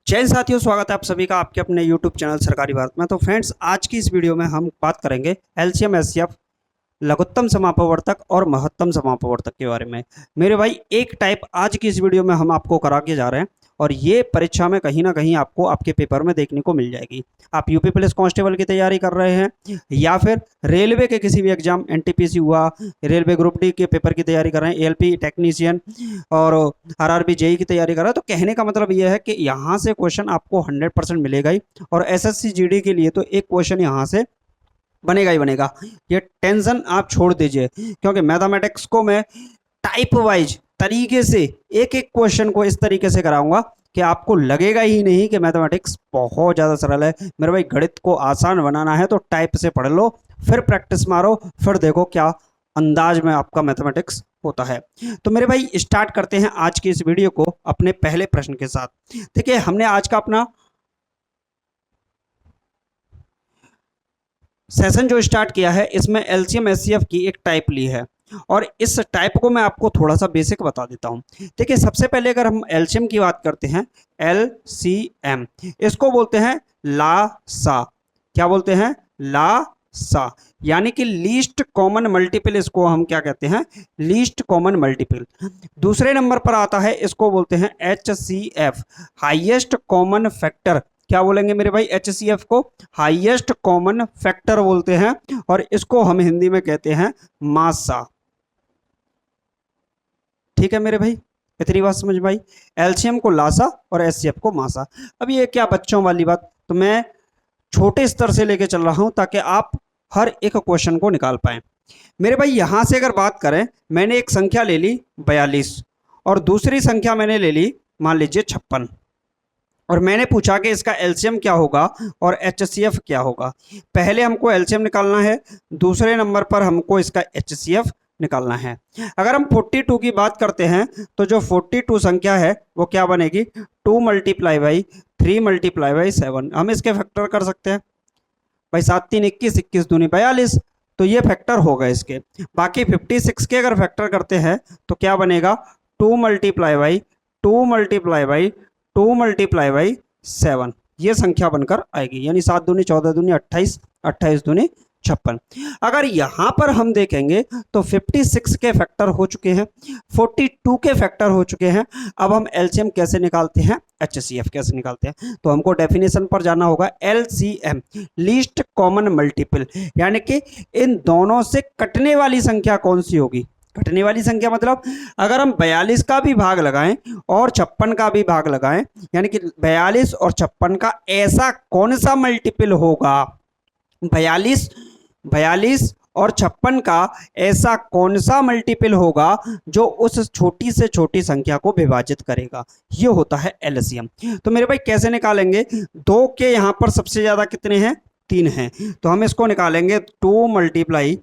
जय साथियों, स्वागत है आप सभी का आपके अपने YouTube चैनल सरकारी भारत में। तो फ्रेंड्स, आज की इस वीडियो में हम बात करेंगे एलसीएम एचसीएफ, लघुत्तम समापवर्तक और महत्तम समापवर्तक के बारे में। मेरे भाई, एक टाइप आज की इस वीडियो में हम आपको करा के जा रहे हैं और ये परीक्षा में कहीं ना कहीं आपको आपके पेपर में देखने को मिल जाएगी। आप यूपी पुलिस कांस्टेबल की तैयारी कर रहे हैं या फिर रेलवे के किसी भी एग्जाम, एनटीपीसी हुआ, रेलवे ग्रुप डी के पेपर की तैयारी कर रहे हैं, एएलपी टेक्नीशियन और आरआरबी जेई की तैयारी कर रहे हैं, तो कहने का मतलब ये है कि यहाँ से क्वेश्चन आपको 100% मिलेगा ही। और एसएससी जीडी के लिए तो एक क्वेश्चन यहाँ से बनेगा ही बनेगा, ये टेंशन आप छोड़ दीजिए, क्योंकि मैथमेटिक्स को मैं टाइप वाइज तरीके से एक एक क्वेश्चन को इस तरीके से कराऊंगा कि आपको लगेगा ही नहीं कि मैथमेटिक्स बहुत ज़्यादा सरल है। मेरे भाई, गणित को आसान बनाना है तो टाइप से पढ़ लो, फिर प्रैक्टिस मारो, फिर देखो क्या अंदाज में आपका मैथमेटिक्स होता है। तो मेरे भाई, स्टार्ट करते हैं आज की इस वीडियो को अपने पहले प्रश्न के साथ। देखिए, हमने आज का अपना सेशन जो स्टार्ट किया है, इसमें एलसीएम एचसीएफ की एक टाइप ली है और इस टाइप को मैं आपको थोड़ा सा बेसिक बता देता हूं। देखिए, सबसे पहले अगर हम एलसीएम की बात करते हैं, एलसीएम इसको बोलते हैं लासा। क्या बोलते हैं? लासा, यानी कि लीस्ट कॉमन मल्टीपल। इसको हम क्या कहते हैं? Least common multiple. दूसरे नंबर पर आता है, इसको बोलते हैं एचसीएफ, हाईएस्ट कॉमन फैक्टर। क्या बोलेंगे मेरे भाई? एचसीएफ को हाईएस्ट कॉमन फैक्टर बोलते हैं और इसको हम हिंदी में कहते हैं मासा। ठीक है मेरे भाई, इतनी बात समझ में आई। एलसीएम को लासा और एचसीएफ को मासा। अब ये क्या बच्चों वाली बात, तो मैं छोटे स्तर से लेके चल रहा हूं ताकि आप हर एक क्वेश्चन को निकाल पाए। मेरे भाई, यहां से अगर बात करें, मैंने एक संख्या ले ली 42 और दूसरी संख्या मैंने ले ली मान लीजिए 56, और मैंने पूछा कि इसका एलसीएम क्या होगा और एचसीएफ क्या होगा। पहले हमको एलसीएम निकालना है, दूसरे नंबर पर हमको इसका एचसीएफ निकालना है। अगर हम 42 की बात करते हैं तो जो 42 संख्या है वो क्या बनेगी? 2 मल्टीप्लाई बाई 3 मल्टीप्लाई बाई 7। हम इसके फैक्टर कर सकते हैं भाई, 7 3 21, 21 दूनी 42, तो ये फैक्टर होगा इसके। बाकी 56 के अगर फैक्टर करते हैं तो क्या बनेगा? 2 multiply by 2 multiply by 2 multiply by 7, ये संख्या बनकर आएगी। यानी 7 दूनी 14 दूनी 28, 28 दूनी 56। अगर यहां पर हम देखेंगे तो 56 के फैक्टर हो चुके हैं, 42 के फैक्टर हो चुके हैं। अब हम एलसीएम कैसे निकालते हैं, एचसीएफ कैसे निकालते हैं, तो हमको डेफिनेशन पर जाना होगा। एलसीएम लीस्ट कॉमन मल्टीपल, यानी कि इन दोनों से कटने वाली संख्या कौन सी होगी? कटने वाली संख्या मतलब अगर हम 42 का भी भाग लगाएं और 56 का भी भाग लगाएं, यानी कि 42 और 56 का ऐसा कौन सा मल्टीपल होगा, 42 और 56 का ऐसा कौन सा मल्टीपल होगा जो उस छोटी से छोटी संख्या को विभाजित करेगा, ये होता है एलसीएम। तो मेरे भाई, कैसे निकालेंगे? 2 के यहां पर सबसे ज्यादा कितने हैं? 3 हैं, तो हम इसको निकालेंगे 2 मल्टीप्लाई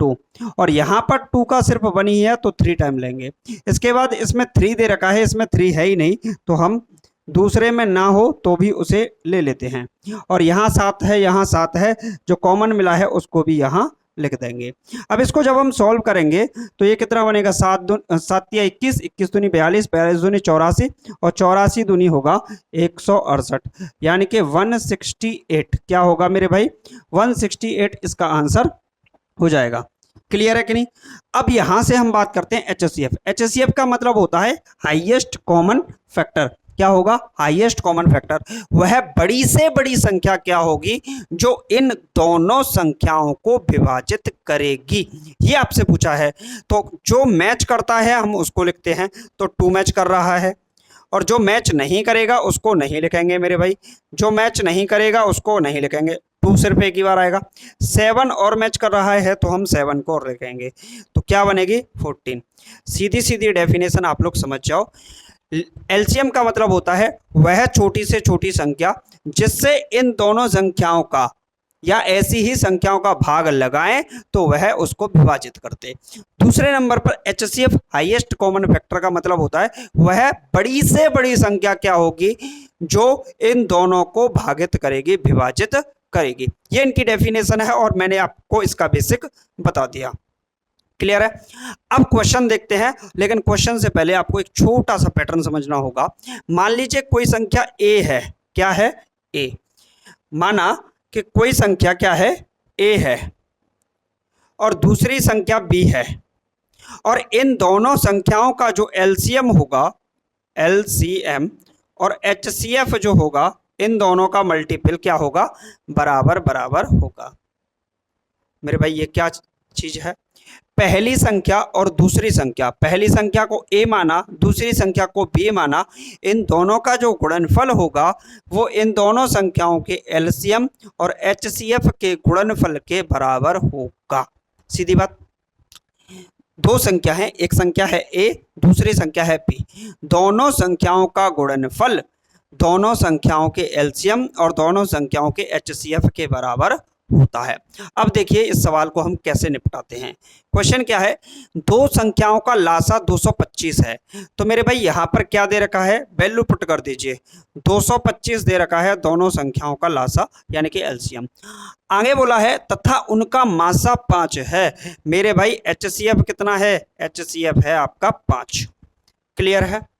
2 और यहां पर 2 का सिर्फ 1 ही है तो 3 टाइम लेंगे। इसके बाद इसमें 3 दे रखा है, इसमें 3 है ही नहीं, तो हम दूसरे में ना हो तो भी उसे ले लेते हैं। और यहाँ 7 है, यहाँ 7 है, जो कॉमन मिला है उसको भी यहाँ लिख देंगे। अब इसको जब हम सॉल्व करेंगे तो ये कितना बनेगा? 7 या 21, 21 दूनी 42, 42 दूनी 84 और 84 दूनी होगा 168, यानी कि 168। क्या होगा मेरे भाई? 168 इसका आंसर हो जाएगा। क्लियर है कि नहीं? अब यहां से हम बात करते हैं एचसीएफ। एचसीएफ का मतलब होता है हाईएस्ट कॉमन फैक्टर। क्या होगा? Highest common factor. वह बड़ी से बड़ी संख्या क्या होगी जो इन दोनों संख्याओं को विभाजित करेगी, ये आपसे पूछा है। तो जो मैच करता है हम उसको लिखते हैं, तो 2 मैच कर रहा है, और जो मैच नहीं करेगा उसको नहीं लिखेंगे मेरे भाई, जो मैच नहीं करेगा उसको नहीं लिखेंगे। 2 सिर्फ एक ही बार आएगा। 7 और मैच कर रहा है तो हम 7 को और लिखेंगे, तो क्या बनेगी? 14। सीधी सीधी डेफिनेशन आप लोग समझ जाओ। एलसीएम का मतलब होता है वह छोटी से छोटी संख्या जिससे इन दोनों संख्याओं का या ऐसी ही संख्याओं का भाग लगाएं तो वह उसको विभाजित करते। दूसरे नंबर पर एचसीएफ हाईएस्ट कॉमन फैक्टर का मतलब होता है वह बड़ी से बड़ी संख्या क्या होगी जो इन दोनों को भागित करेगी, विभाजित करेगी। ये इनकी डेफिनेशन है और मैंने आपको इसका बेसिक बता दिया। क्लियर है। अब क्वेश्चन देखते हैं, लेकिन क्वेश्चन से पहले आपको एक छोटा सा पैटर्न समझना होगा। मान लीजिए कोई संख्या ए है, क्या है, ए। माना कि कोई संख्या क्या है, ए है, और दूसरी संख्या बी है, और इन दोनों संख्याओं का जो एलसीएम होगा, एलसीएम और एचसीएफ जो होगा, इन दोनों का मल्टीपल क्या होगा, बराबर बराबर होगा। मेरे भाई ये क्या चीज है, पहली संख्या और दूसरी संख्या, पहली संख्या को ए माना, दूसरी संख्या को बी माना, इन दोनों का जो गुणनफल होगा वो इन दोनों संख्याओं के एलसीएम और एचसीएफ के गुणनफल के बराबर होगा। सीधी बात। दो संख्या है, एक संख्या है ए, दूसरी संख्या है बी, दोनों संख्याओं का गुणनफल दोनों संख्याओं के एलसीएम और दोनों संख्याओं के एचसीएफ के बराबर होता है। अब देखिए इस सवाल को हम कैसे निपटाते हैं। क्वेश्चन क्या है, दो संख्याओं का लासा 225 है। तो मेरे भाई यहाँ पर क्या दे रखा है, वैल्यू पुट कर दीजिए, 225 दे रखा है दोनों संख्याओं का लासा यानी कि एलसीएम। आगे बोला है तथा उनका मासा 5 है। मेरे भाई एचसीएफ कितना है, एचसीएफ है आपका 5। क्लियर है।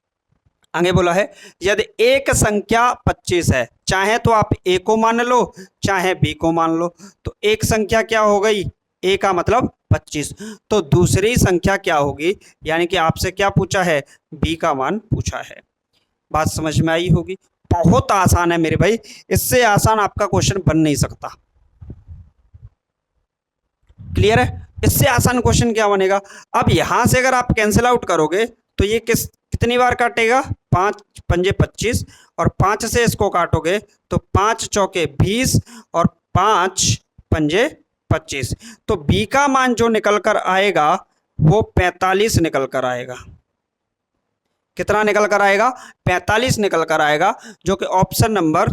आगे बोला है यदि एक संख्या 25 है, चाहे तो आप ए को मान लो चाहे बी को मान लो, तो एक संख्या क्या हो गई, ए का मतलब 25, तो दूसरी संख्या क्या होगी, यानी कि आपसे क्या पूछा है, बी का मान पूछा है। बात समझ में आई होगी। बहुत आसान है मेरे भाई, इससे आसान आपका क्वेश्चन बन नहीं सकता। क्लियर है। इससे आसान क्वेश्चन क्या बनेगा, अब यहां से अगर आप कैंसिल आउट करोगे तो ये कितनी बार काटेगा, 5 पंजे 25, और 5 से इसको काटोगे तो 5 चौके 20 और 5 पंजे 25, तो बी का मान जो निकल कर आएगा वो 45 निकल कर आएगा। कितना निकल कर आएगा, 45 निकल कर आएगा, जो कि ऑप्शन नंबर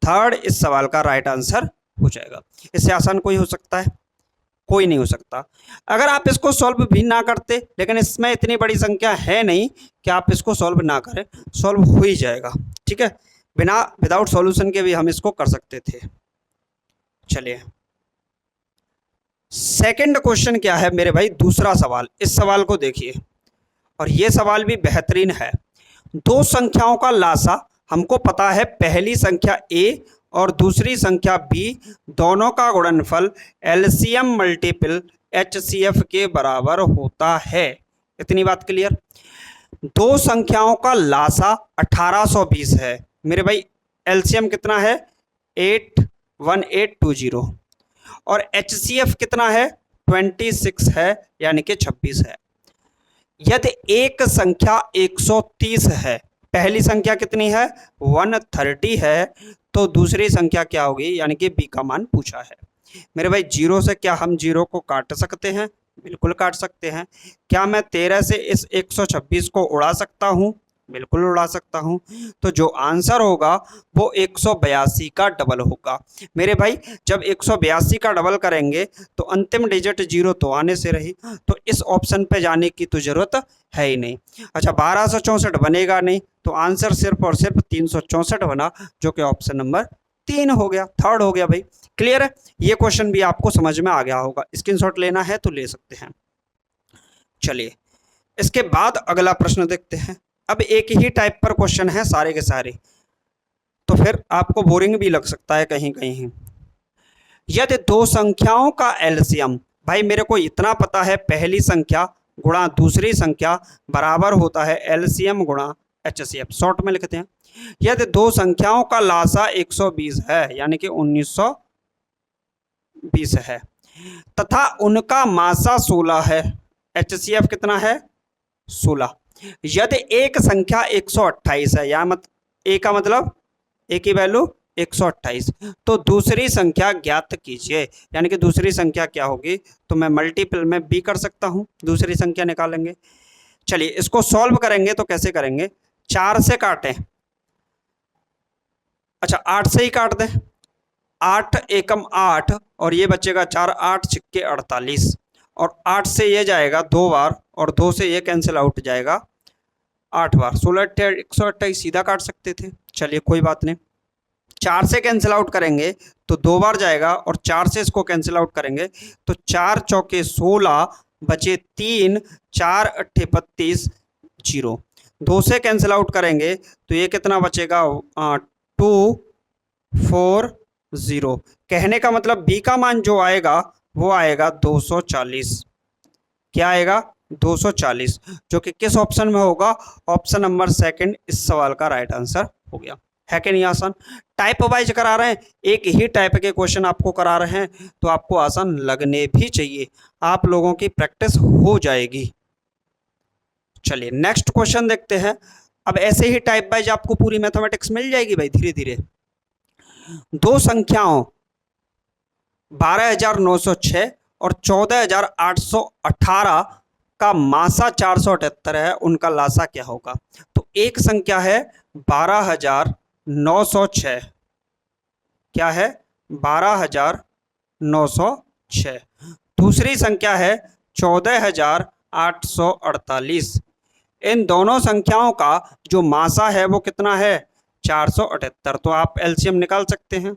3 इस सवाल का राइट आंसर हो जाएगा। इससे आसान कोई हो सकता है, कोई नहीं हो सकता। अगर आप इसको सॉल्व भी ना करते, लेकिन इसमें इतनी बड़ी संख्या है नहीं कि आप इसको सॉल्व ना करें, सॉल्व हो ही जाएगा। ठीक है, विदाउट सॉल्यूशन के भी हम इसको कर सकते थे। चलिए सेकंड क्वेश्चन क्या है मेरे भाई, दूसरा सवाल। इस सवाल को देखिए, और ये सवाल भी बेहतरीन है। दो संख्याओं का लासा, हमको पता है पहली संख्या ए और दूसरी संख्या बी, दोनों का गुणनफल एलसीएम मल्टीपल एचसीएफ के बराबर होता है। इतनी बात क्लियर। दो संख्याओं का लासा 1820 है। मेरे भाई एलसीएम कितना है, 81820, और एचसीएफ कितना है, 26 है, यानी कि 26 है। यदि एक संख्या 130 है, पहली संख्या कितनी है, 130 है, तो दूसरी संख्या क्या होगी, यानी कि बी का मान पूछा है। मेरे भाई जीरो से क्या हम जीरो को काट सकते हैं, बिल्कुल काट सकते हैं। क्या मैं 13 से इस 126 को उड़ा सकता हूँ, बिल्कुल उड़ा सकता हूँ। तो जो आंसर होगा वो 182 का डबल होगा। मेरे भाई जब 182 का डबल करेंगे तो अंतिम डिजिट जीरो तो आने से रही, तो इस ऑप्शन पे जाने की तो जरूरत है ही नहीं। अच्छा 1264 बनेगा नहीं, तो आंसर सिर्फ और सिर्फ 364 बना, जो कि ऑप्शन नंबर 3 हो गया, 3rd हो गया भाई। क्लियर है। ये क्वेश्चन भी आपको समझ में आ गया होगा, स्क्रीनशॉट लेना है तो ले सकते हैं। चलिए इसके बाद अगला प्रश्न देखते हैं। अब एक ही टाइप पर क्वेश्चन है सारे के सारे, तो फिर आपको बोरिंग भी लग सकता है कहीं कहीं। यदि दो संख्याओं का एलसीएम, भाई मेरे को इतना पता है पहली संख्या गुणा दूसरी संख्या बराबर होता है एलसीएम गुणा एचसीएफ, शॉर्ट में लिखते हैं। यदि दो संख्याओं का लासा 120 है, यानी कि 1920 है, तथा उनका मासा 16 है, एचसीएफ कितना है, 16। यदि एक संख्या 128 है, या ए का मतलब ए की वैल्यू 128, तो दूसरी संख्या ज्ञात कीजिए, यानी कि दूसरी संख्या क्या होगी, तो मैं मल्टीपल में बी कर सकता हूं, दूसरी संख्या निकालेंगे। चलिए इसको सॉल्व करेंगे तो कैसे करेंगे, 4 से काटें, अच्छा 8 से ही काट दें, 8 एकम 8, और ये बचेगा 4, 8 छिक्के 48, और 8 से ये जाएगा 2 बार, और 2 से ये कैंसिल आउट जाएगा 8 बार, 16 128 सीधा काट सकते थे। चलिए कोई बात नहीं, 4 से कैंसिल आउट करेंगे तो 2 बार जाएगा, और 4 से इसको कैंसिल आउट करेंगे तो 4 चौके 16, बचे 3, 4 अट्ठे 32, 0। 2 से कैंसिल आउट करेंगे तो ये कितना बचेगा, 2 4 0। कहने का मतलब बी का मान जो आएगा वो आएगा 240। क्या आएगा, 240, जो कि किस ऑप्शन में होगा, ऑप्शन नंबर सेकंड इस सवाल का राइट आंसर हो गया। है कि नहीं आसान? टाइप वाइज करा रहे हैं, एक ही टाइप के क्वेश्चन आपको करा रहे हैं तो आपको आसान लगने भी चाहिए, आप लोगों की प्रैक्टिस हो जाएगी। चलिए नेक्स्ट क्वेश्चन देखते हैं। अब ऐसे ही टाइप वाइज आपको पूरी मैथमेटिक्स मिल जाएगी भाई धीरे धीरे। दो संख्याओं 12,906 और 14,818 का मासा 478 है, उनका लासा क्या होगा? तो एक संख्या है 12,906, क्या है, 12,906। दूसरी संख्या है 14,848। इन दोनों संख्याओं का जो मासा है वो कितना है, 478। तो आप एलसीएम निकाल सकते हैं।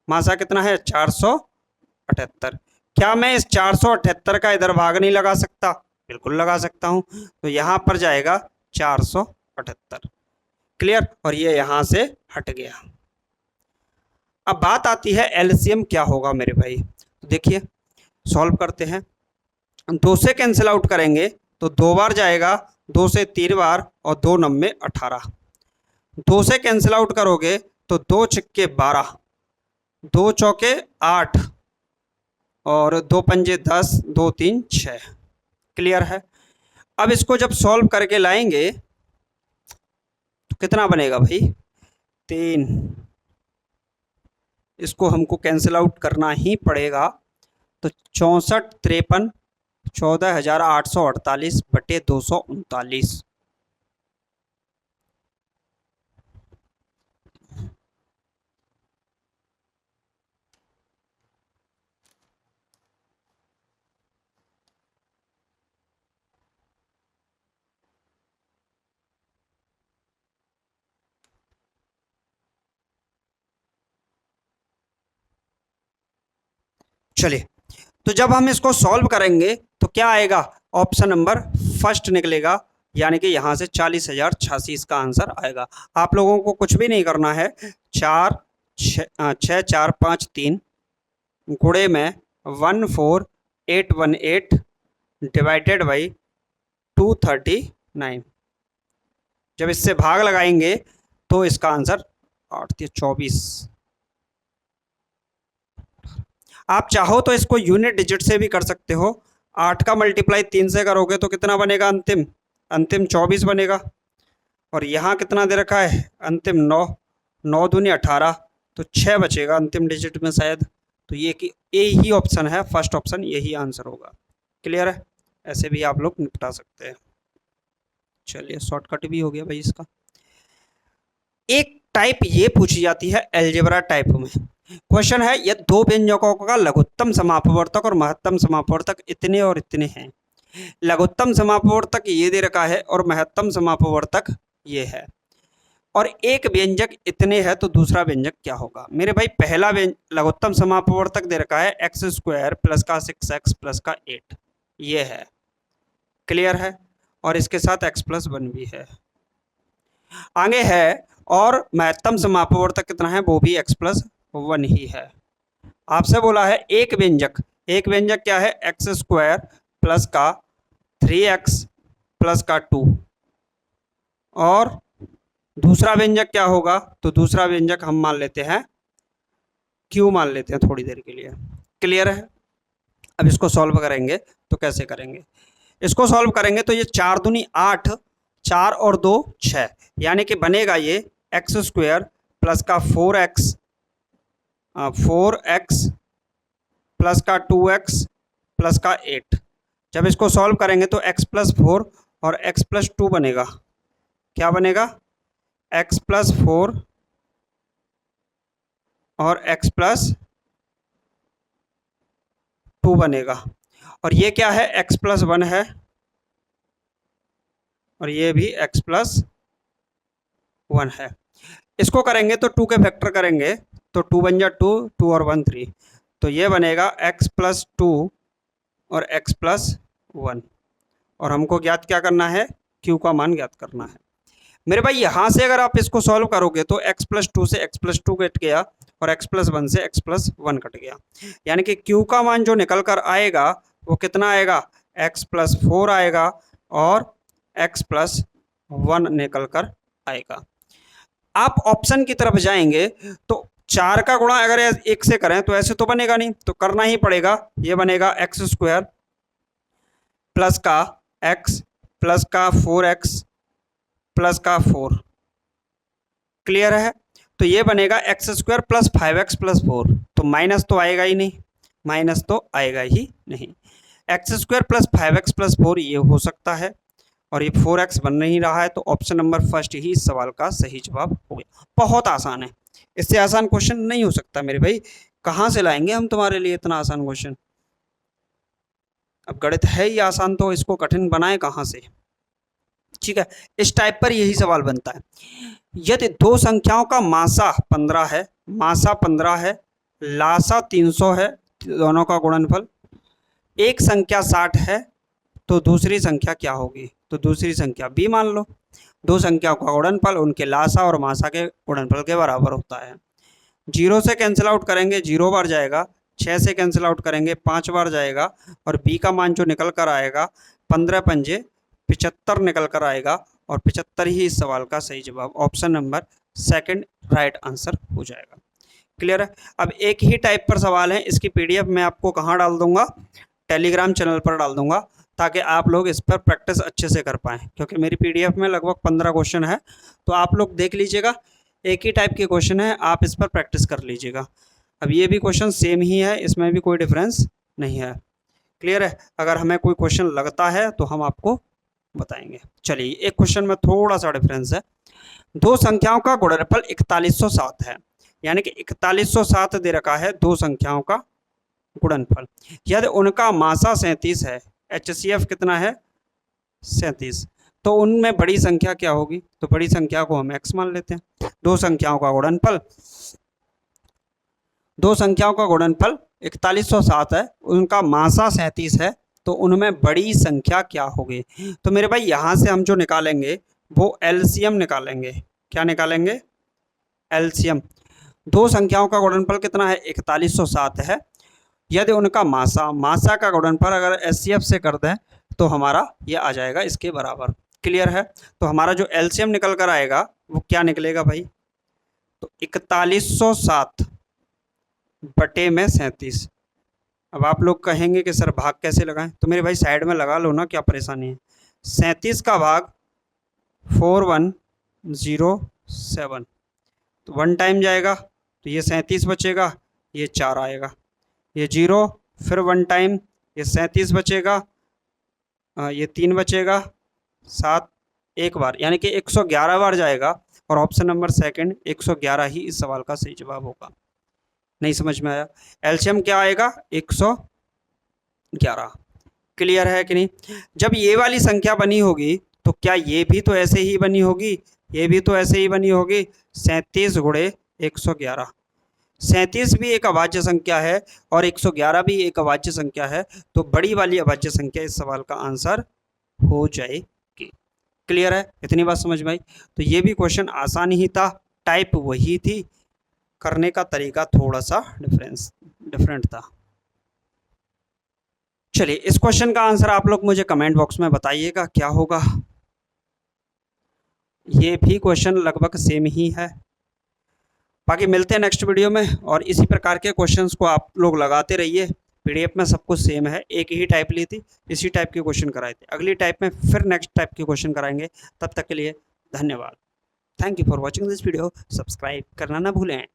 मासा कितना है, 478। क्या मैं इस 478 का इधर भाग नहीं लगा सकता? बिल्कुल लगा सकता हूं। तो यहां पर जाएगा 478। क्लियर? और ये यहां से हट गया। अब बात आती है एलसीएम क्या होगा मेरे भाई। तो देखिए सॉल्व करते हैं। 2 से कैंसिल आउट करेंगे तो 2 बार जाएगा, 2 से 3 बार, और 2 9 18। 2 से कैंसिल आउट करोगे तो 2 छिक्के 12, 2 चौके 8, और 2 पंजे 10, 2 3 6। क्लियर है? अब इसको जब सॉल्व करके लाएंगे तो कितना बनेगा भाई, 3। इसको हमको कैंसिल आउट करना ही पड़ेगा। तो 64 53 14,848 बटे 239। चलिए तो जब हम इसको सॉल्व करेंगे तो क्या आएगा, ऑप्शन नंबर फर्स्ट निकलेगा, यानी कि यहाँ से 40,086 इसका आंसर आएगा। आप लोगों को कुछ भी नहीं करना है, 4 6 4 5 3 गुणे में 14818 डिवाइडेड बाई 239। जब इससे भाग लगाएंगे तो इसका आंसर 8 24। आप चाहो तो इसको यूनिट डिजिट से भी कर सकते हो। 8 का मल्टीप्लाई 3 से करोगे तो कितना बनेगा, अंतिम अंतिम 24 बनेगा। और यहाँ कितना दे रखा है, अंतिम 9, 9 दूनी 18, तो 6 बचेगा अंतिम डिजिट में शायद। तो ये कि यही ऑप्शन है, फर्स्ट ऑप्शन यही आंसर होगा। क्लियर है? ऐसे भी आप लोग निपटा सकते हैं। चलिए शॉर्टकट भी हो गया भाई इसका। एक टाइप ये पूछी जाती है एलजेब्रा टाइप में। क्वेश्चन है, यह दो व्यंजकों का लघुत्तम समापवर्तक और महत्तम समापवर्तक इतने और इतने हैं। लघुत्तम समापवर्तक ये दे रखा है और महत्तम समापवर्तक ये है, और एक व्यंजक इतने है, तो दूसरा व्यंजक क्या होगा? मेरे भाई पहला लघुत्तम समापवर्तक दे रखा है x² प्लस का 6x प्लस का 8, ये है। क्लियर है? और इसके साथ x+1 भी है। आगे है, और महत्तम समापवर्तक कितना है, वो भी x+1 ही है। आपसे बोला है एक व्यंजक, एक व्यंजक क्या है, x² प्लस का 3x प्लस का 2, और दूसरा व्यंजक क्या होगा, तो दूसरा व्यंजक हम मान लेते हैं q मान लेते हैं थोड़ी देर के लिए। क्लियर है? अब इसको सॉल्व करेंगे तो कैसे करेंगे, इसको सॉल्व करेंगे तो ये 4 दूनी 8, 4 और 2 6, यानी कि बनेगा ये x² प्लस का 4x प्लस का 2x प्लस का 8। जब इसको सॉल्व करेंगे तो x+4 और x+2 बनेगा। क्या बनेगा, x+4 और x+2 बनेगा। और ये क्या है, x+1 है, और ये भी x+1 है। इसको करेंगे तो 2 के फैक्टर करेंगे तो 2 बन जा 2, 2 और 1 3, तो ये बनेगा x+2 और x+1 1 और हमको ज्ञात क्या करना है, q का मान ज्ञात करना है। मेरे भाई यहाँ से अगर आप इसको सॉल्व करोगे तो x प्लस 2 से x प्लस 2 कट गया और x प्लस 1 से x प्लस 1 कट गया, यानी कि q का मान जो निकल कर आएगा वो कितना आएगा, x प्लस 4 आएगा और x प्लस 1 निकल कर आएगा। आप ऑप्शन की तरफ जाएंगे तो 4 का गुणा अगर 1 से करें तो ऐसे तो बनेगा नहीं, तो करना ही पड़ेगा, ये बनेगा एक्स स्क्वायर प्लस का x प्लस का 4x प्लस का 4, क्लियर है। तो ये बनेगा x square plus 5x plus 4, तो माइनस तो आएगा ही नहीं, माइनस तो आएगा ही नहीं। X square plus 5x plus 4 ये हो सकता है और ये 4x बन नहीं रहा है, तो ऑप्शन नंबर फर्स्ट ही इस सवाल का सही जवाब हो गया। बहुत आसान है, इससे आसान क्वेश्चन नहीं हो सकता मेरे भाई, कहाँ से लाएंगे हम तुम्हारे लिए इतना आसान क्वेश्चन। अब गणित है ही आसान तो इसको कठिन बनाए कहाँ से, ठीक है। इस टाइप पर यही सवाल बनता है, यदि दो संख्याओं का मासा 15 है, मासा 15 है, लासा 300 है, दोनों का गुणनफल, एक संख्या 60 है, तो दूसरी संख्या क्या होगी, तो दूसरी संख्या b मान लो। दो संख्याओं का गुणनफल उनके लासा और मासा के गुणनफल के बराबर होता है। 0 से कैंसिल आउट करेंगे 0 बार जाएगा, 6 से कैंसिल आउट करेंगे 5 बार जाएगा और b का मान जो निकल कर आएगा 15 पंजे 75 निकल कर आएगा और 75 ही इस सवाल का सही जवाब, option number second right answer हो जाएगा। क्लियर है। अब एक ही टाइप पर सवाल है, इसकी पीडीएफ मैं आपको कहाँ डाल दूंगा, टेलीग्राम चैनल पर डाल दूंगा, ताकि आप लोग इस पर प्रैक्टिस अच्छे से कर पाएँ, क्योंकि मेरी पीडीएफ में लगभग 15 क्वेश्चन है, तो आप लोग देख लीजिएगा, एक ही टाइप के क्वेश्चन है, आप इस पर प्रैक्टिस कर लीजिएगा। अब ये भी क्वेश्चन सेम ही है, इसमें भी कोई डिफरेंस नहीं है। क्लियर है। अगर हमें कोई क्वेश्चन लगता है तो हम आपको बताएंगे। चलिए, एक क्वेश्चन में थोड़ा सा डिफरेंस है। दो संख्याओं का गुणनफल 4107 है, यानी कि 4107 दे रखा है दो संख्याओं का गुणनफल, यदि उनका मासा 37 है, HCF कितना है 37, तो उनमें बड़ी संख्या क्या होगी, तो बड़ी संख्या को हम x मान लेते हैं। दो संख्याओं का गुणनफल 4107 है, उनका मासा 37 है, तो उनमें बड़ी संख्या क्या होगी। तो मेरे भाई यहाँ से हम जो निकालेंगे वो एलसीएम निकालेंगे। क्या निकालेंगे, एलसीएम। दो संख्याओं का गुणनफल कितना है 4107 है, यदि उनका मासा का गुणनफल अगर एचसीएफ से कर दें तो हमारा ये आ जाएगा इसके बराबर। क्लियर है। तो हमारा जो एलसीएम निकल कर आएगा वो क्या निकलेगा भाई, तो 4107 बटे में 37। अब आप लोग कहेंगे कि सर भाग कैसे लगाएं, तो मेरे भाई साइड में लगा लो ना, क्या परेशानी है। 37 का भाग 4107, तो 1 टाइम जाएगा तो ये 37 बचेगा, ये 4 आएगा, ये 0, फिर 1 टाइम, ये 37 बचेगा, ये 3 बचेगा, 7 एक बार, यानी कि 111 बार जाएगा और ऑप्शन नंबर सेकंड 111 ही इस सवाल का सही जवाब होगा। नहीं समझ में आया, एलसीएम क्या आएगा 111। क्लियर है कि नहीं। जब ये वाली संख्या बनी होगी तो क्या ये भी तो ऐसे ही बनी होगी, ये भी तो ऐसे ही बनी होगी, 37 गुणे 111। 37 भी एक अभाज्य संख्या है और 111 भी एक अभाज्य संख्या है, तो बड़ी वाली अभाज्य संख्या इस सवाल का आंसर हो जाएगी। क्लियर है, इतनी बात समझ में आई। तो ये भी क्वेश्चन आसान ही था, टाइप वही थी, करने का तरीका थोड़ा सा डिफरेंट था। चलिए, इस क्वेश्चन का आंसर आप लोग मुझे कमेंट बॉक्स में बताइएगा क्या होगा। ये भी क्वेश्चन लगभग सेम ही है। बाकी मिलते हैं नेक्स्ट वीडियो में, और इसी प्रकार के क्वेश्चंस को आप लोग लगाते रहिए। पीडीएफ में सब कुछ सेम है, एक ही टाइप ली थी, इसी टाइप के क्वेश्चन कराए थे। अगली टाइप में फिर नेक्स्ट टाइप के क्वेश्चन कराएंगे। तब तक के लिए धन्यवाद। Thank you for watching this video. Subscribe करना ना भूलें।